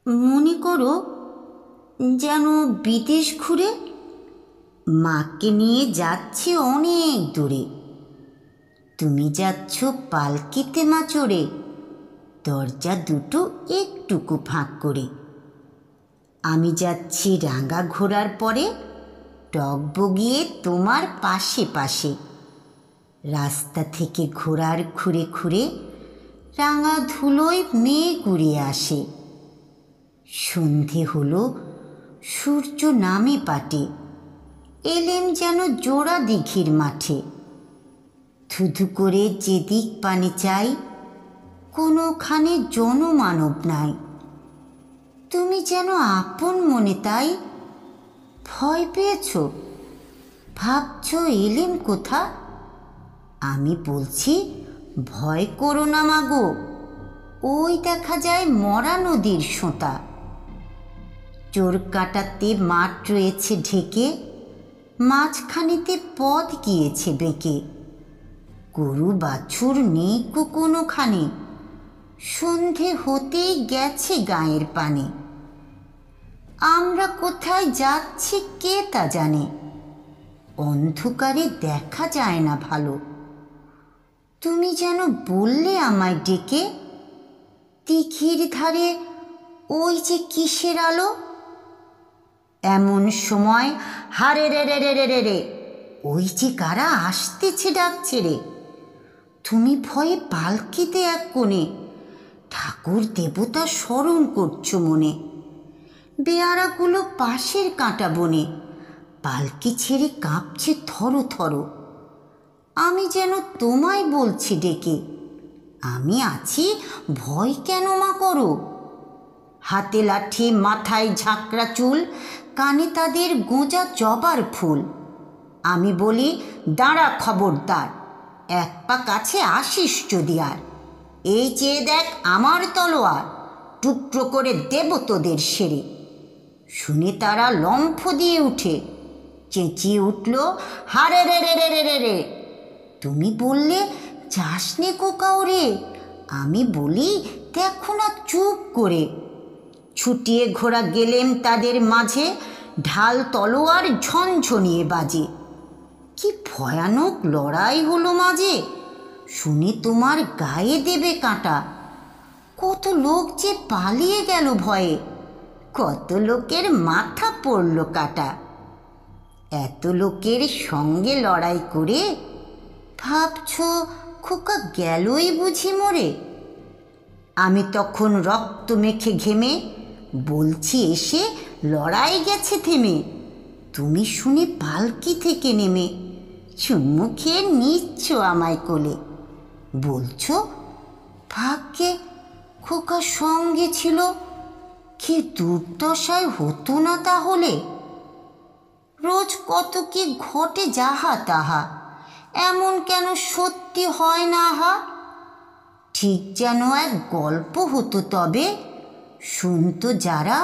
মনে করো যেন বিদেশ ঘুরে মাকে নিয়ে যাচ্ছে অনেক দূরে। তুমি যাচ্ছ পালকিতে মা চড়ে, দরজা দুটো একটুকু ফাঁক করে। আমি যাচ্ছি রাঙা ঘোড়ার পরে, টগবগিয়ে তোমার পাশে পাশে। রাস্তা থেকে ঘোড়ার খুঁড়ে খুঁড়ে রাঙা ধুলোয় মেঘ উড়িয়ে আসে। সন্ধে হলো, সূর্য নামে পাটে, এলেম যেন জোড়া দিঘির মাঠে। ধুধু করে যেদিক পানে চাই, কোনোখানে জনমানব নাই। তুমি যেন আপন মনে তাই ভয় পেয়েছ, ভাবছ এলেম কোথা। আমি বলছি ভয় করো না মাগো, ওই দেখা যায় মরা নদীর সোঁতা। চোর কাটাতে মাঠ রয়েছে ঢেকে, মাঝখানেতে পথ গিয়েছে বেঁকে। গরু বাছুর নেই কোনোখানে, সন্ধে হতেই গেছে গায়ের পানে। আমরা কোথায় যাচ্ছি কে তা জানে, অন্ধকারে দেখা যায় না ভালো। তুমি যেন বললে আমায় ডেকে, দিঘির ধারে ওই যে কিসের আলো। এমন সময় হারে রে রে রে রে রে রে, ওই যে কারা আসতেছে ডাকছে রে। তুমি ভয়ে পালকিতে এক কোণে, ঠাকুর দেবতা স্মরণ করছো মনে। বেয়ারাগুলো পাশের কাঁটা বনে, পালকি ছেড়ে কাঁপছে থরো থরো। আমি যেন তোমায় বলছি ডেকে, আমি আছি, ভয় কেন মা করো। হাতে লাঠি, মাথায় ঝাঁকড়া চুল, কানে তাদের গোঁজা জবার ফুল। আমি বলি দাঁড়া খবরদার, এক পা কাছে আসিস যদি আর। এই চেয়ে দেখ আমার তলোয়ার, টুকরো করে দেব তোদের সেরে। শুনে তারা লম্ফ দিয়ে উঠে, চেঁচিয়ে উঠল হারে রে রে রে রে রে রে। তুমি বললে যাস নে কোকাওরে, আমি বলি দেখো না চুপ করে। ছুটিয়ে ঘোড়া গেলেম তাদের মাঝে, ঢাল তলোয়ার ঝনঝনিয়ে বাজে। কি ভয়ানক লড়াই হলো মাঝে, শুনে তোমার গায়ে দেবে কাঁটা। কত লোক যে পালিয়ে গেল ভয়ে, কত লোকের মাথা পড়ল কাটা। এত লোকের সঙ্গে লড়াই করে ভাবছ খোকা গেলই বুঝি মরে। আমি তখন রক্ত মেখে ঘেমে বলছি এসে লড়াই গেছে থেমে। তুমি শুনে পালকি থেকে নেমে চুম্মু খেয়ে নিচ্ছ আমায় কোলে। বলছো ভাগ্যে খোকা সঙ্গে ছিল, কি দুর্দশায় হতো না তাহলে। রোজ কত কি ঘটে যাহা তাহা, এমন কেন সত্যি হয় না হা। ঠিক যেন এক গল্প হতো তবে, শুনতো যারা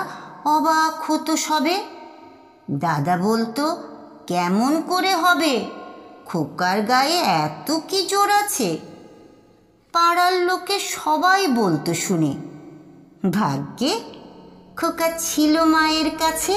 অবাক হতো সবে। দাদা বলতো কেমন করে হবে, খোকার গায়ে এত কি জোর আছে। পাড়ার লোকে সবাই বলতো শুনে, ভাগ্যে খোকা ছিল মায়ের কাছে।